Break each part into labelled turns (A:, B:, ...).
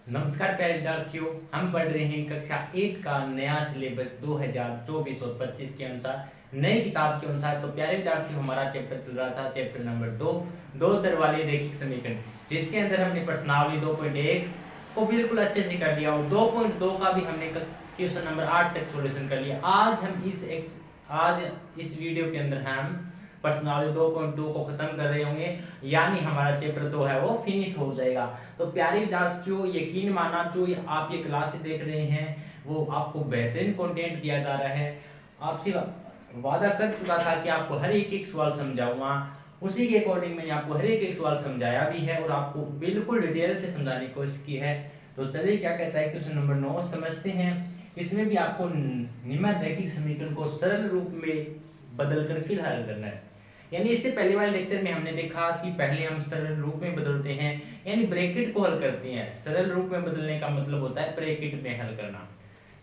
A: नमस्कार प्यारे विद्यार्थियों, हम पढ़ रहे हैं कक्षा 8 का नया सिलेबस 2024 और 25 के अनुसार नई किताब के अनुसार। तो प्यारे विद्यार्थियों, हमारा चैप्टर चल रहा था चैप्टर नंबर 2, दो चर वाले रैखिक समीकरण, जिसके अंदर हमने प्रश्नावली 2.1 को बिल्कुल अच्छे से कर लिया और 2.2 का भी हमने क्वेश्चन नंबर 8 तक सॉल्यूशन कर लिया। आज इस वीडियो के अंदर हम प्रश्नावली 2.2 को खत्म कर रहे होंगे, यानी हमारा चैप्टर 2 है वो फिनिश हो जाएगा। तो प्यारे विद्यार्थियों, यकीन माना जो आप ये क्लास देख रहे हैं वो आपको बेहतरीन कंटेंट दिया जा रहा है। आपसे वादा कर चुका था कि आपको हर एक सवाल समझाऊंगा, उसी के अकॉर्डिंग मैंने आपको हर एक सवाल समझाया भी है और आपको बिल्कुल डिटेल से समझाने की कोशिश की है। तो चलिए क्या कहता है क्वेश्चन नंबर 9 समझते हैं। इसमें भी आपको निम्न रैखिक समीकरण को सरल रूप में बदलकर फिर हल करना है। यानी इससे पहले वाले लेक्चर में हमने देखा कि पहले हम सरल रूप में बदलते हैं, यानी ब्रैकेट को हल करते हैं। सरल रूप में बदलने का मतलब होता है ब्रैकेट में हल करना,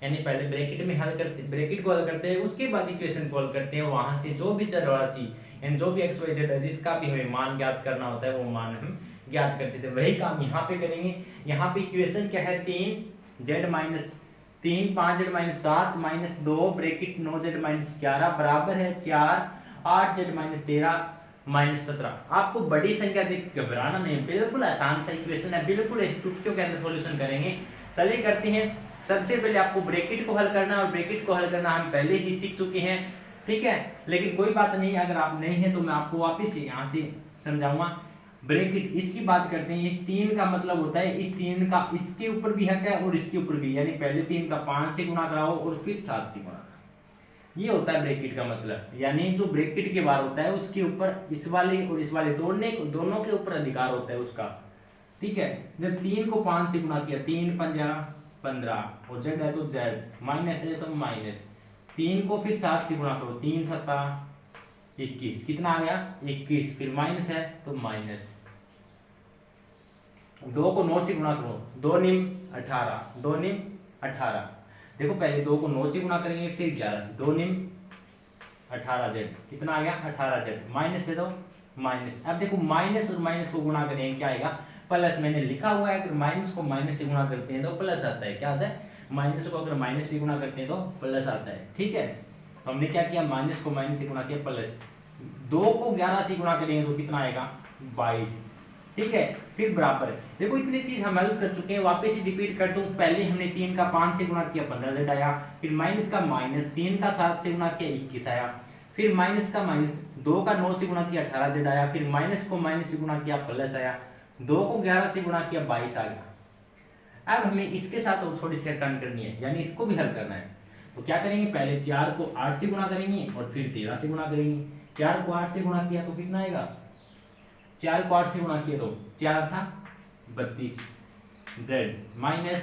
A: यानी पहले ब्रैकेट में हल करते, ब्रैकेट को हल करते हैं, उसके बाद इक्वेशन को हल करते हैं। वहां से जो भी चर राशि यानी जो भी एक्स वाई जेड है जिसका भी हमें मान ज्ञात करना होता है वो मान हम ज्ञात करते थे। वही काम यहाँ पे करेंगे। यहाँ पे इक्वेशन क्या है, 3z minus 3 5z minus 7 minus 2 bracket 9z minus 11 बराबर है 4 8z माइनस 13 माइनस 17। आपको बड़ी संख्या देख घबराना नहीं, बिल्कुल आसान सा इक्वेशन है, बिल्कुल चुटकियों के अंदर सॉल्यूशन करेंगे। चलिए करते हैं। सबसे पहले आपको ब्रैकेट को हल करना है और ब्रैकेट को हल करना हम पहले ही सीख चुके हैं, ठीक है। लेकिन कोई बात नहीं, अगर आप नहीं है तो मैं आपको वापस यहाँ से समझाऊंगा। ब्रैकेट इसकी बात करते हैं। इस 3 का मतलब होता है इस 3 का इसके ऊपर भी हक है और इसके ऊपर भी, यानी पहले 3 का 5 से गुणा कराओ और फिर 7 से गुणा। ये होता है ब्रैकेट का मतलब, यानी जो ब्रैकेट के बाहर होता है उसके ऊपर इस वाले और इस वाले दोनों के ऊपर अधिकार होता है उसका, ठीक है। जब 3 को 5 से गुणा किया, 3 पंजा 15 और जेड है तो जेड, माइनस है तो माइनस। 3 को फिर 7 से गुणा करो, 3 सत्ता 21, कितना आ गया 21, फिर माइनस है तो माइनस। 2 को 9 से गुणा करो, 2 निम 18, 2 निम 18। देखो पहले 2 को 9 से गुणा करेंगे फिर 11 से, 2 निम 18 जेड, कितना आ गया 18 जेड, माइनस है तो माइनस। अब देखो माइनस और माइनस को गुणा करेंगे क्या आएगा, प्लस। मैंने लिखा हुआ है अगर माइनस को माइनस से गुणा करते हैं तो प्लस आता है। क्या आता है, माइनस को अगर माइनस से गुणा करते हैं तो प्लस आता है, ठीक है। तो हमने क्या किया, माइनस को माइनस से गुणा किया प्लस। 2 को 11 से गुणा करेंगे तो कितना आएगा 22, ठीक है। फिर बराबर है। देखो इतनी चीज हम हल कर चुके हैं, वापस ही रिपीट करता हूँ। पहले हमने 3 का 5 से गुणा किया 15 जेड आया, फिर माइनस का माइनस 3 का 7 से गुणा किया 21 आया, फिर माइनस का माइनस 2 का 9 से गुणा किया 18 जेड आया, फिर माइनस को माइनस से गुणा किया प्लस आया, 2 को 11 से गुणा किया 22 आ गया। अब हमें इसके साथ और थोड़ी सी टर्न करनी है, यानी इसको भी हल करना है। तो क्या करेंगे, पहले 4 को 8 से गुणा करेंगे और फिर 13 से गुणा करेंगे। 4 को 8 से गुणा किया तो कितना आएगा, 4 को 8 से गुणा किया तो 4 था 32 जेड, माइनस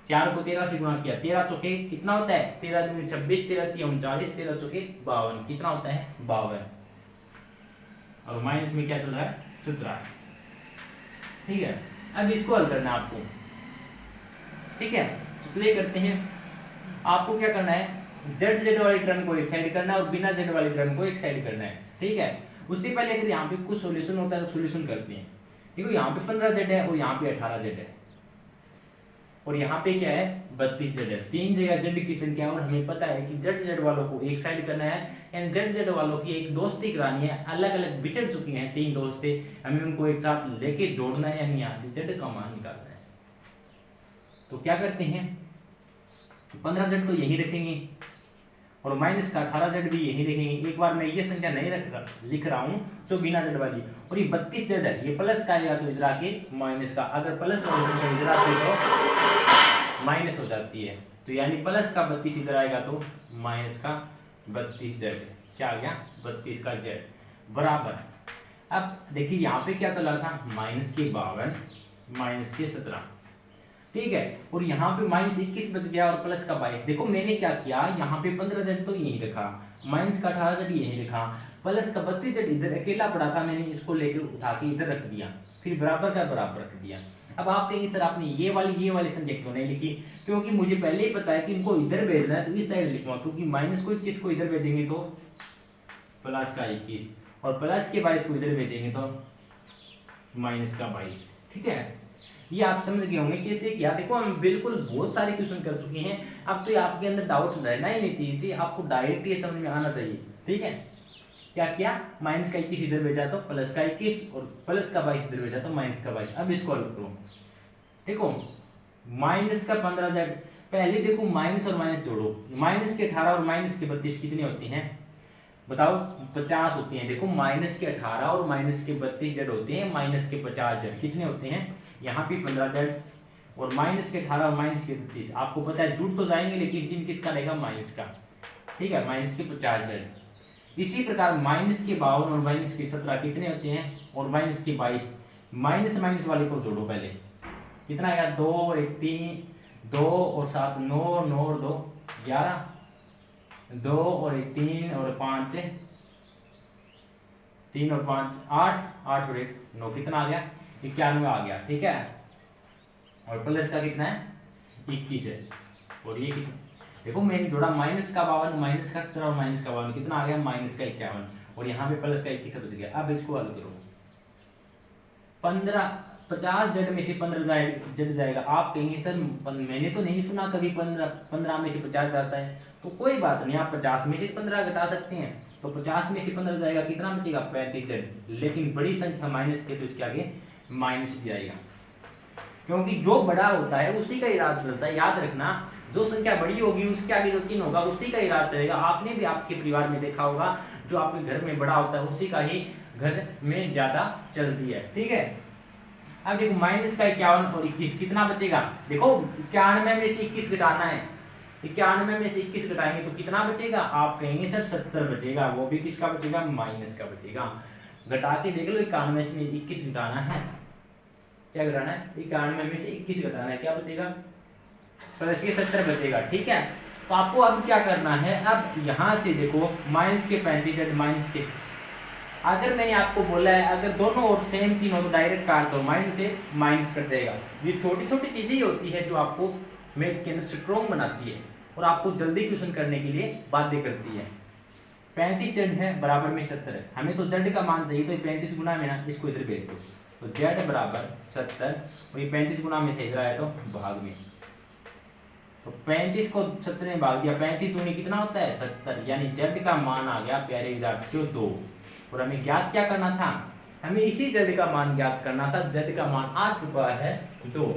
A: 4 को 13 से गुणा किया, 13 चौके कितना होता है 13 दूनी 26, 13 तीन 39, 13 चौके 52, कितना होता है 52। और माइनस में क्या चल रहा है 17, ठीक है। अब इसको हल करना है आपको, ठीक है। प्ले करते हैं। आपको क्या करना है, जेड जेड वाली टर्म को एक साइड करना है और बिना जेड वाली टर्म को एक साइड करना है, ठीक है। उससे पहले अगर यहाँ पे कुछ सॉल्यूशन होता है तो सॉल्यूशन करते हैं। देखो यहाँ पे 15 जेड है और यहाँ पे 18 जेड है और यहाँ पे क्या है 32 जेड है। 3 जगह जेड की संख्या और हमें पता है कि जेड जेड वालों को एक साइड करना है, यानी जेड जेड वालों की एक दोस्ती करानी है। अलग अलग बिछड़ चुकी हैं 3 दोस्तें, हमें उनको एक साथ लेके जोड़ना है, यानी यहाँ से जेड का मान निकालना है। तो क्या करते हैं, 15 जेड तो यही रखेंगे और माइनस का 18 जेड भी यही लिखेंगे। एक बार मैं ये संख्या नहीं लिख रहा हूँ तो बिना जेड वाली, और ये 32 जेड है, ये प्लस का आएगा तो इधर आके माइनस का, अगर प्लस वाली संख्या इधर आती तो माइनस हो जाती है। तो यानी प्लस का 32 इधर आएगा तो माइनस का 32 जेड, क्या आ गया 32 का जेड बराबर। अब देखिए यहाँ पे क्या चला था, माइनस के 52 माइनस के 17, ठीक है। और यहाँ पे माइनस 21 बच गया और प्लस का 22। देखो मैंने क्या किया, यहाँ पे 15 जेड तो यही रखा, माइनस का 18 जेड यही रखा, प्लस का 32 जेड इधर अकेला पड़ा था, मैंने इसको लेकर उठा के इधर रख दिया, फिर बराबर का बराबर रख दिया। अब आप कहेंगे सर आपने ये वाली संख्या क्यों नहीं लिखी, क्योंकि मुझे पहले ही पता है कि इनको इधर भेजना है तो इस साइड लिखूंगा, क्योंकि माइनस को 21 को इधर भेजेंगे तो प्लस का 21 और प्लस के 22 को इधर भेजेंगे तो माइनस का 22, ठीक है। ये आप समझ गए होंगे कैसे किया। देखो हम बिल्कुल बहुत सारे क्वेश्चन कर चुके हैं, अब तो आपके अंदर डाउट रहना ही नहीं चाहिए, आपको डायरेक्ट ये समझ में आना चाहिए। ठीक है, क्या किया, माइनस का 21 इधर भेजा तो प्लस का 21 और प्लस का 22 इधर भेजा तो माइनस का 22। अब इसको हल करो। देखो माइनस का 15z, पहले देखो माइनस और माइनस जोड़ो, माइनस के 18 और माइनस के 32 कितनी होती हैं बताओ, 50 होती हैं। देखो माइनस के 18 और माइनस के 32 जेड होते हैं, माइनस के 50 जेड कितने होते हैं, यहाँ पे 15 जेड और माइनस के 18 और माइनस के 32 आपको पता है जुड़ तो जाएंगे लेकिन चिन्ह किसका रहेगा, माइनस का। ठीक है, माइनस के 50 जेड। इसी प्रकार माइनस के 52 और माइनस के 17 कितने होते हैं और माइनस के 22, माइनस माइनस वाले को जोड़ो पहले, कितना आएगा, 2 और 1 3, 2 और 7 9, 9 और 2 11, 2 और 1 3 और 5 3 और 5 8, 8 और 1 9, कितना आ गया, 91 आ गया। ठीक है, और प्लस का कितना है, 21 है, और ये कितना, देखो मैंने जोड़ा माइनस का 52, माइनस का 17 और माइनस का 52 कितना आ गया, माइनस का 51, और यहाँ पे प्लस का 21 बच गया। अब इसको हल करो, 50 जेड में से 15 जेड जाएगा। आप कहेंगे सर मैंने तो नहीं सुना कभी 15 में से 50 जाता है, तो कोई बात नहीं, आप 50 में से 15 घटा सकते हैं, तो 50 में से 15 जाएगा, कितना बचेगा, 35 जेड। लेकिन बड़ी संख्या माइनस के तो इसके आगे माइनस जाएगा, क्योंकि जो बड़ा होता है उसी का ही राज चलता है। याद रखना, जो संख्या बड़ी होगी उसके आगे जो चिन्ह होगा उसी का ही राज चलेगा। आपने भी आपके परिवार में देखा होगा, जो आपके घर में बड़ा होता है उसी का ही घर में ज्यादा चलती है। ठीक है, अब देखो माइनस का 51 और 21 कितना बचेगा, देखो 91 में से 21 घटाना है, 91 में से 21 घटाएंगे तो कितना बचेगा, आप कहेंगे सर 70 बचेगा, वो भी किसका बचेगा, माइनस का बचेगा। घटा के देख लो, 91 में 21 घटाना है, क्या घटाना है, 91 में से 21 घटाना है, क्या बचेगा, प्लस के 70 बचेगा। ठीक है, तो आपको अब क्या करना है, अब यहां से देखो माइनस के 35 जेड माइनस के, अगर मैंने आपको बोला है अगर दोनों और सेम चिन्ह हो तो डायरेक्ट काट दो, माइनस से माइनस कट जाएगा। ये छोटी छोटी चीजें ही होती है जो आपको मैथ के अंदर स्ट्रॉन्ग बनाती है और आपको जल्दी क्वेश्चन करने के लिए बाध्य करती है। 35 जेड है बराबर में 70 है, हमें तो जेड का मान चाहिए, तो 35 गुना में ना इसको इधर भेज दो, तो जेड बराबर 70 और ये 35 गुना में थे इधर आया तो भाग में, तो 35 को 70 में भाग दिया, 35 दूनी कितना होता है 70, यानी जेड का मान आ गया प्यारे विद्यार्थियों 2। और हमें ज्ञात क्या करना था, हमें इसी जेड का मान ज्ञात करना था, जेड का मान आ चुका है 2।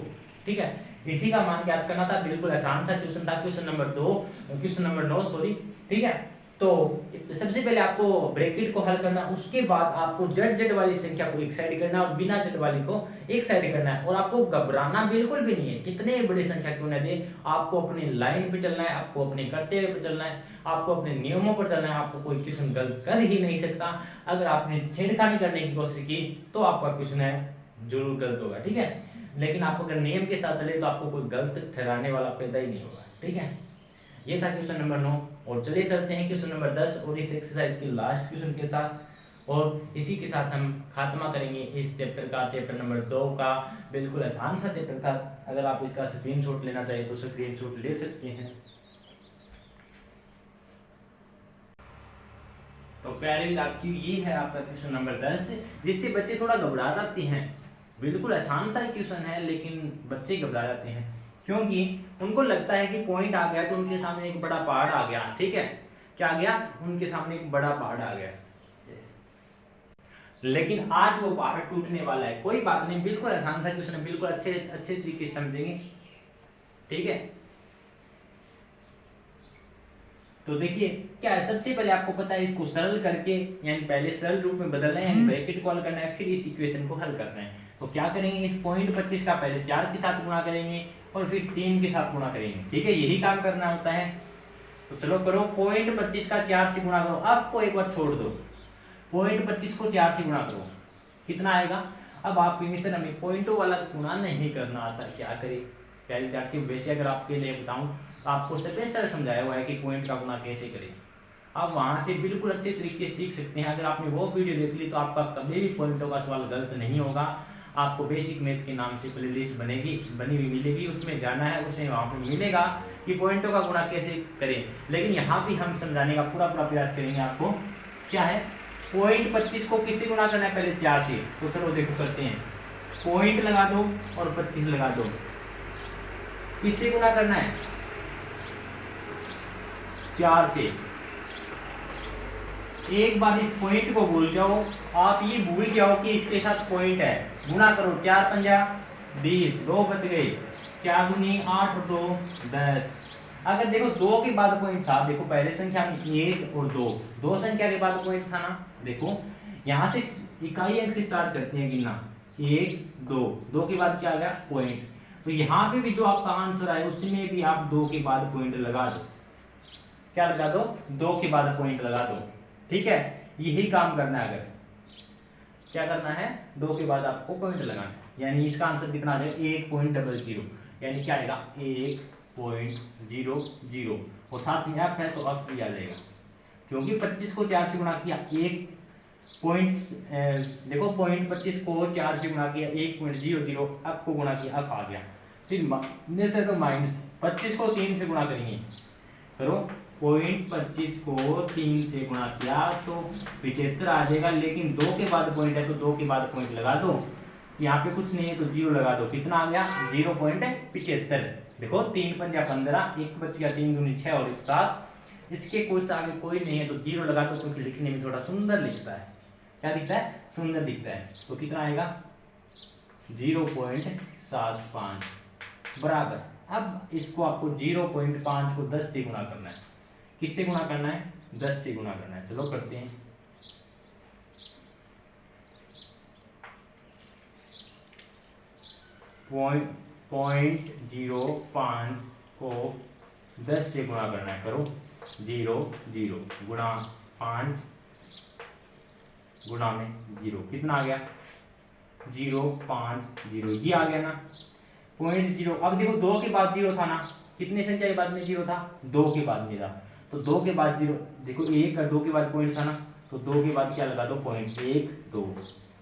A: ठीक है, इसी का मान ज्ञात करना था, बिल्कुल आसान सा क्वेश्चन था, question number 2, question number 9 sorry. ठीक है, तो सबसे पहले आपको ब्रैकेट को हल करना, उसके बाद आपको जेड जेड वाली संख्या को एक साइड करना और बिना जेड वाली को एक साइड करना है, और आपको घबराना बिल्कुल भी नहीं है, कितने बड़ी संख्या क्यों न दे, आपको अपनी लाइन पे चलना है, आपको अपने कर्तव्य पे चलना है, आपको अपने नियमों पर चलना है, आपको कोई क्वेश्चन गलत कर ही नहीं सकता। अगर आपने छेड़खानी करने की कोशिश की तो आपका क्वेश्चन है जरूर गलत होगा। ठीक है, लेकिन आप अगर नियम के साथ चले तो आपको कोई गलत ठहराने वाला पैदा ही नहीं होगा। ठीक है, ये था क्वेश्चन नंबर 9, और चलिए चलते हैं क्वेश्चन नंबर 10 और इस एक्सरसाइज के लास्ट क्वेश्चन के साथ, और इसी के साथ हम खात्मा करेंगे इस चैप्टर का, चैप्टर नंबर 2 का। बिल्कुल आसान सा चैप्टर था, अगर आप इसका स्क्रीनशॉट लेना चाहिए तो स्क्रीनशॉट ले सकते हैं। तो प्यारे विद्यार्थियों, ये है आपका क्वेश्चन नंबर 10, जिससे बच्चे थोड़ा घबरा जाते हैं। बिल्कुल आसान सा क्वेश्चन है लेकिन बच्चे घबरा जाते हैं, क्योंकि उनको लगता है कि पॉइंट आ गया तो उनके सामने एक बड़ा पहाड़ आ गया। ठीक है, क्या आ गया, उनके सामने एक बड़ा पहाड़ आ गया, लेकिन आज वो पहाड़ टूटने वाला है। कोई बात नहीं, बिल्कुल आसान सा क्वेश्चन है, बिल्कुल अच्छे अच्छे तरीके से समझेंगे। ठीक है, तो देखिए क्या है, सबसे पहले आपको पता है इसको सरल करके, यानी पहले सरल रूप में बदलना है, यानी ब्रैकेट को हल करना है, फिर इस इक्वेशन को हल करना है। तो क्या करेंगे, इस पॉइंट 25 का पहले 4 के साथ गुणा करेंगे और फिर 3 के साथ गुणा करेंगे। ठीक है, यही काम करना होता है। तो चलो करो, पॉइंट 25 का 4 से गुणा करो, अब को एक बार छोड़ दो, पॉइंट 25 को 4 से गुणा करो, कितना आएगा। अब आप कहेंगे सर हमें पॉइंटों वाला गुणा नहीं करना आता, क्या करें प्यारे विद्यार्थी। वैसे अगर आपके लिए बताऊं तो आपको स्पेशल समझाया हुआ है कि पॉइंट का गुणा कैसे करें, आप वहां से बिल्कुल अच्छे तरीके से सीख सकते हैं। अगर आपने वो वीडियो देख ली तो आपका कभी भी पॉइंटों का सवाल गलत नहीं होगा। आपको बेसिक मैथ के नाम से प्लेलिस्ट बनी हुई मिलेगी, उसमें जाना है, उसमें वहाँ पर मिलेगा कि पॉइंटों का गुणा कैसे करें। लेकिन यहाँ भी हम समझाने का पूरा प्रयास करेंगे आपको। क्या है, पॉइंट 25 को किससे गुणा करना है, पहले 4 से। तो चलो देखो करते हैं, पॉइंट लगा दो और 25 लगा दो। किससे गुना करना है? 4 से। एक बार इस पॉइंट को भूल जाओ, आप ये भूल जाओ कि इसके साथ पॉइंट है, गुना करो। 4 पंजा 20, 2 बच गए, 4 दूनी 8 और 2 10। अगर देखो 2 के बाद पॉइंट था, देखो पहले संख्या में 1 और 2, 2 संख्या के बाद पॉइंट था ना। देखो यहां से इकाई अंक से स्टार्ट करते हैं गिनना, 1 2, 2 के बाद क्या आ गया? पॉइंट। तो यहाँ पे भी जो आपका आंसर आए उसमें भी आप 2 के बाद पॉइंट लगा दो। क्या लगा दो? 2 के बाद पॉइंट लगा दो। ठीक है, यही काम करना है। अगर क्या करना है, 2 के बाद आपको पॉइंट लगाना है, यानी इसका आंसर कितना आ जाएगा? 1.00, यानी क्या आएगा? 1.00। और साथ में एफ है तो एफ भी आ जाएगा, क्योंकि 25 को 4 से गुणा किया, एक पॉइंट देखो पॉइंट 25 को 4 से गुणा किया, 1.00 एफ को गुणा किया, एफ आ गया। फिर से तो माइनस 25 को 3 से गुणा करेंगे, करो। पॉइंट 25 को 3 से गुणा किया तो 75 आ जाएगा, लेकिन 2 के बाद पॉइंट है तो 2 के बाद पॉइंट लगा दो। यहाँ पे कुछ नहीं है तो 0 लगा दो। कितना आ गया? 0.75। देखो 3 पंजा 15, 1 बच गया, 3 दूनी 6 और 1 7। इसके कुछ आगे कोई नहीं है तो 0 लगा दो, क्योंकि लिखने में थोड़ा सुंदर लिखता है। क्या दिखता है? सुंदर दिखता है। तो कितना आएगा? 0.75 बराबर। अब इसको आपको 0.5 को 10 से गुणा करना है। किससे गुणा करना है? 10 से गुणा करना है। चलो करते हैं। पॉइंट 0.5 को 10 से गुणा करना है, करो। 0 0 गुणा 5 गुणा में 0, कितना आ गया? 0.50, ये आ गया ना। 0.0। अब देखो 2 के बाद 0 था ना, कितने संख्या के बाद में 0 था? 2 के बाद में था, तो 2 के बाद 0, देखो 1 और 2 के बाद पॉइंट था ना, तो 2 के बाद क्या लगा दो? पॉइंट। 1 2,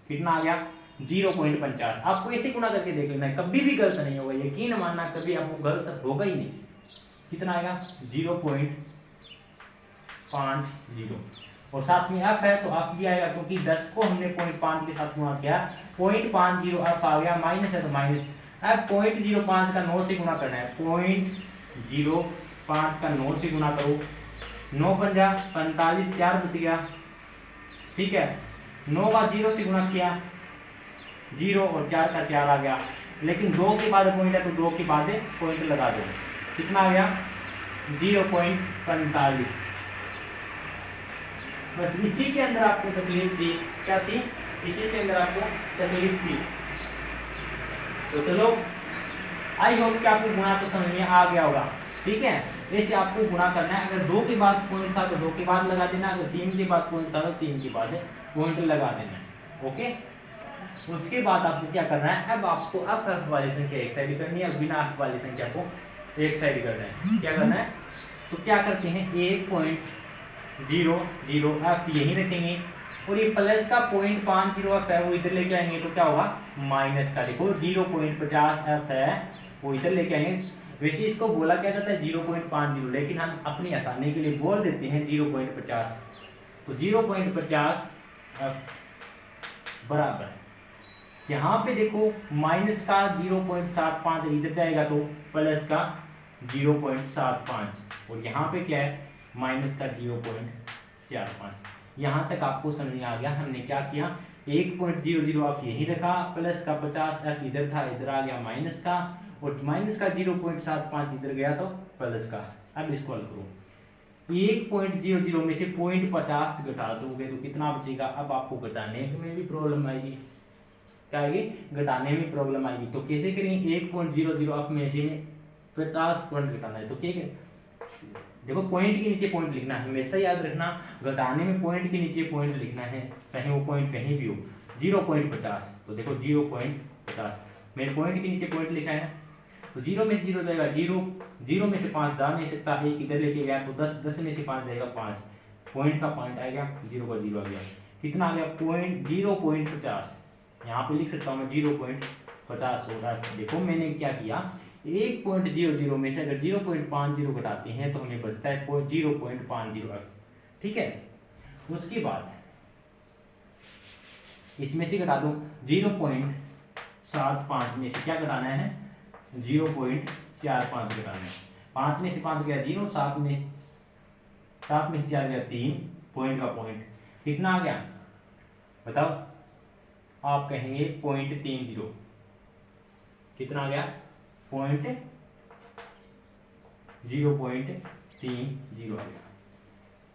A: कितना आ गया? 0.50। आपको ऐसे गुणा करके देख लेना है, कभी भी गलत नहीं होगा, यकीन मानना, कभी आपको गलत होगा ही नहीं। कितना आएगा? 0.50। और साथ में एफ है तो एफ भी आएगा, क्योंकि 10 को हमने 0.5 के साथ गुणा किया। 0.50 एफ आ गया, माइनस है तो माइनस। अब 0.05 का 9 से गुणा करना है। 0.05 का 9 से गुणा करो। 9 पंजा 45, 4 बच गया। ठीक है, 9 का 0 से गुणा किया, 0 और 4 का 4 आ गया। लेकिन 2 के बाद पॉइंट है तो 2 के बाद पॉइंट लगा दो। कितना आ गया? 0.45। बस इसी के अंदर आपको तकलीफ थी। क्या थी? इसी के अंदर आपको तकलीफ थी। तो चलो, आई होप कि आपको गुणा तो समझ में आ गया होगा। ठीक है, ऐसे आपको गुणा करना है। अगर 2 के बाद पॉइंट था तो 2 के बाद लगा देना, अगर 3 के बाद पॉइंट था तो 3 के बाद पॉइंट लगा देना है। ओके, उसके बाद आपको क्या करना है? अब आपको अब एफ वाली संख्या एक साइड करनी है, बिना एफ वाली संख्या को एक साइड करना है। क्या करना है? तो क्या करते हैं, 1.00 एफ यही रखेंगे, और ये प्लस का 0.50 एफ है वो इधर लेके आएंगे, तो क्या होगा? माइनस का। देखो 0.50 एफ है वो इधर लेके आएंगे। वैसे इसको बोला क्या जाता है? 0.50, लेकिन हम अपनी आसानी के लिए बोल देते हैं 0.50। तो 0.50 एफ बराबर, यहाँ पे देखो माइनस का 0.75 इधर जाएगा तो प्लस का 0.75, और यहाँ पे क्या है? माइनस का 0.45। यहाँ तक आपको समझ में आ गया हमने क्या किया? 1.00 एफ यही रखा, प्लस का 50 एफ इधर था, इधर आ गया माइनस का, और माइनस का 0.75 इधर गया तो प्लस का। अब इसको हल करो। 1.00 में से 0.50 घटा दोगे तो कितना बचेगा? अब आपको घटाने में भी प्रॉब्लम आएगी। क्या आएगी? घटाने में प्रॉब्लम आएगी। तो कैसे करेंगे? 1.00 एफ में से 50 पॉइंट घटाना है तो क्या? देखो पॉइंट के नीचे पॉइंट लिखना है, हमेशा याद रखना, घटाने में पॉइंट के नीचे पॉइंट लिखना है, चाहे वो पॉइंट कहीं भी हो। 0.50, तो देखो 0.50 मैंने पॉइंट के नीचे पॉइंट लिखा है, तो 0 में से 0 जाएगा 0, 0 में से 5 जा नहीं सकता, 1 इधर लेके गया तो 10, 10 में से 5 जाएगा 5, पॉइंट का पॉइंट आएगा, 0 का 0 आ गया। कितना आ गया? 0.50। यहाँ पे लिख सकता हूँ मैं 0.50 होगा। देखो मैंने क्या किया, 1.00 में से अगर 0.50 घटाते हैं तो हमें बचता है 0.50 एफ। ठीक है, उसके बाद इसमें से घटा दो 0.50 5 में से क्या घटाना है, 0.45 घटाना है। 5 में से 5 गया 0, 7 में से 4 गया 3, पॉइंट का पॉइंट कितना आ गया बताओ, आप कहेंगे 0.30, कितना आ गया 0.30 आ गया।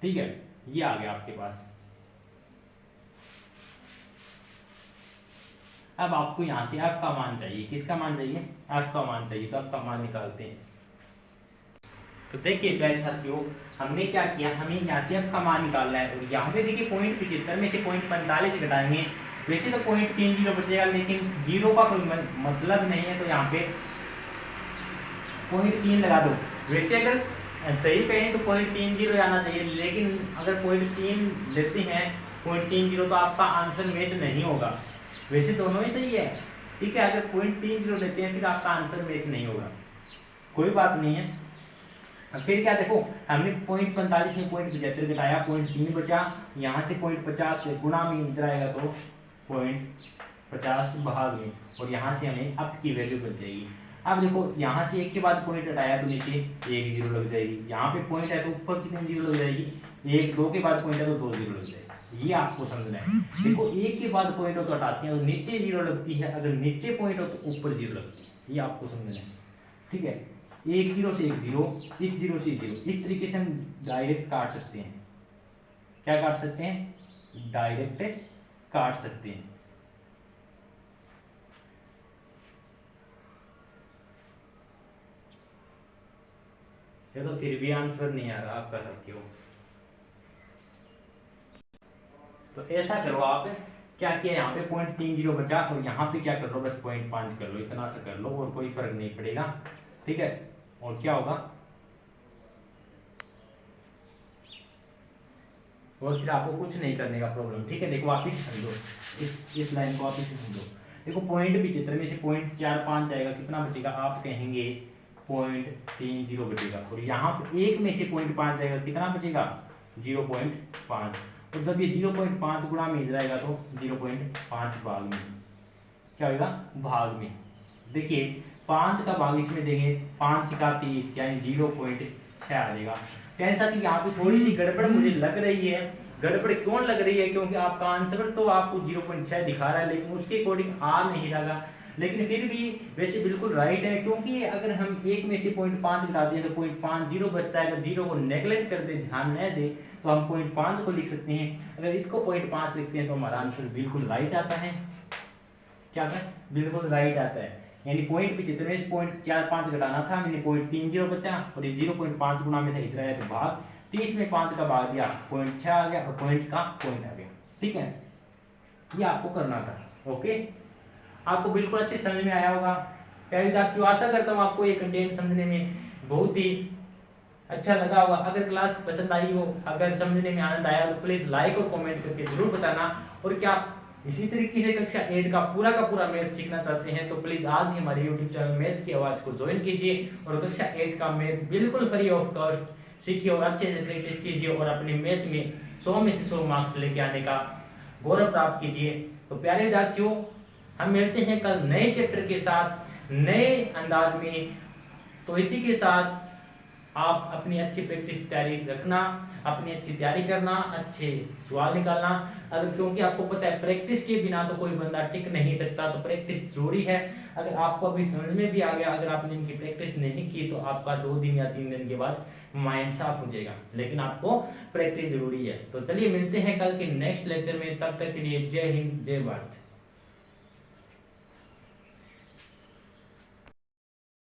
A: ठीक है, ये आ गया आपके पास। अब आपको यहां से f का मान चाहिए, किसका मान चाहिए, f का मान चाहिए, तो f का मान निकालते हैं। तो देखिए प्यारे साथियों, हमने क्या किया, हमें यहाँ से f का मान निकालना है, और यहाँ पे देखिए 0.75 में से 0.45 घटाएंगे, वैसे तो 0.30 बचेगा, लेकिन 0 का कोई मतलब नहीं है, तो यहाँ पे 0.3 लगा दो। वैसे अगर सही कहें तो 0.30 आना चाहिए, लेकिन अगर 0.3 लेते हैं 0.30 तो आपका आंसर मैच नहीं होगा। वैसे दोनों ही सही है, ठीक है, अगर 0.30 लेते हैं फिर आपका आंसर मैच नहीं होगा, कोई बात नहीं है। फिर क्या देखो, हमने 0.45 में 0.75 घटाया, 0.3 बचा, यहाँ से 0.50 से गुणा में इधर आएगा तो 0.50 भाग में, और यहाँ से हमें अब की वैल्यू बच जाएगी। अब देखो यहाँ से एक के बाद पॉइंट हटाया तो नीचे 1 0 लग जाएगी, यहाँ पे पॉइंट है तो ऊपर कितनी 0 लग जाएगी, 1, 2 के बाद पॉइंट है तो 2 0 लग जाएगी। ये आपको समझना है। देखो एक के बाद पॉइंट हो तो हटाते हैं तो नीचे 0 लगती है, अगर नीचे पॉइंट हो तो ऊपर 0 लगती है, ये आपको समझना है। ठीक है, 1 0 से 1 0, इस 0 से 0, इस तरीके से हम डायरेक्ट काट सकते हैं। क्या काट सकते हैं, डायरेक्ट काट सकते हैं। ये तो फिर भी आंसर नहीं आ रहा आपका साथियों। तो ऐसा करो, आप क्या किया, यहाँ पे 0.30 बचा, और यहाँ पे क्या कर लो, बस 0.5 कर लो, इतना सा कर लो, और कोई फर्क नहीं पड़ेगा। ठीक है, और क्या होगा, और फिर आपको कुछ नहीं करने का प्रॉब्लम। ठीक है, देखो वापिस समझो, इस लाइन को वापिस समझो। देखो 0.75 में से 0.45 जाएगा, कितना बचेगा, आप कहेंगे 0.30 बचेगा, और यहाँ पे 1 में से 0.5 जाएगा, कितना बचेगा 0.5, और जब ये 0.5 गुणा में इधर आएगा तो 0.5 भाग में, क्या होगा भाग में। देखिए 5 का भाग इसमें देंगे, 5 का 30 यानी 0.6 आ जाएगा। प्यारे साथी यहाँ पे थोड़ी सी गड़बड़ मुझे लग रही है। गड़बड़ क्यों लग रही है, क्योंकि आपका आंसर तो आपको 0.6 दिखा रहा है, लेकिन उसके अकॉर्डिंग आ नहीं लगा, लेकिन फिर भी वैसे बिल्कुल राइट है, क्योंकि अगर हम 1 में से 0.5 घटा दें तो 0.50 बचता है। अगर 0 को नेगलेक्ट कर दे, ध्यान न दे, तो हम 0.5 को लिख सकते हैं। अगर इसको 0.5 लिखते हैं तो हमारा आंसर बिल्कुल राइट आता है। क्या आता है, बिल्कुल राइट आता है। यानी 0.75 में से 0.45 घटाना था, मैंने 0.30 बचा, और ये 0.5 गुणा में था, इधर आया तो भाग 30 में 5 का भाग दिया, 0.6 आ गया, और पॉइंट का पॉइंट आ गया। ठीक है, ये आपको करना था। ओके, आपको बिल्कुल अच्छे समझ में आया होगा। प्यारे विद्यार्थियों, आशा करता हूँ आपको ये कंटेंट समझने में बहुत ही अच्छा लगा होगा। अगर क्लास पसंद आई हो, अगर समझने में आनंद आया तो प्लीज लाइक और कमेंट करके जरूर बताना। और क्या इसी तरीके से कक्षा 8 का पूरा मैथ सीखना चाहते हैं तो प्लीज आज ही हमारे YouTube चैनल मैथ की आवाज को ज्वाइन कीजिए, और कक्षा 8 का मैथ बिल्कुल फ्री ऑफ कॉस्ट सीखिए, और अच्छे से प्रैक्टिस कीजिए, और अपने मैथ में 100 में से 100 मार्क्स लेके आने का गौरव प्राप्त कीजिए। तो प्यारे विद्यार्थियों, हम मिलते हैं कल नए चैप्टर के साथ, नए अंदाज में। तो इसी के साथ आप अपनी अच्छी प्रैक्टिस तैयारी रखना, अपनी अच्छी तैयारी करना, अच्छे सवाल निकालना। अगर क्योंकि आपको पता है प्रैक्टिस के बिना तो कोई बंदा टिक नहीं सकता, तो प्रैक्टिस जरूरी है। अगर आपको अभी समझ में भी आ गया, अगर आपने इनकी प्रैक्टिस नहीं की तो आपका 2 दिन या 3 दिन के बाद माइंड साफ हो जाएगा, लेकिन आपको प्रैक्टिस जरूरी है। तो चलिए मिलते हैं कल के नेक्स्ट लेक्चर में, तब तक के लिए जय हिंद, जय भारत।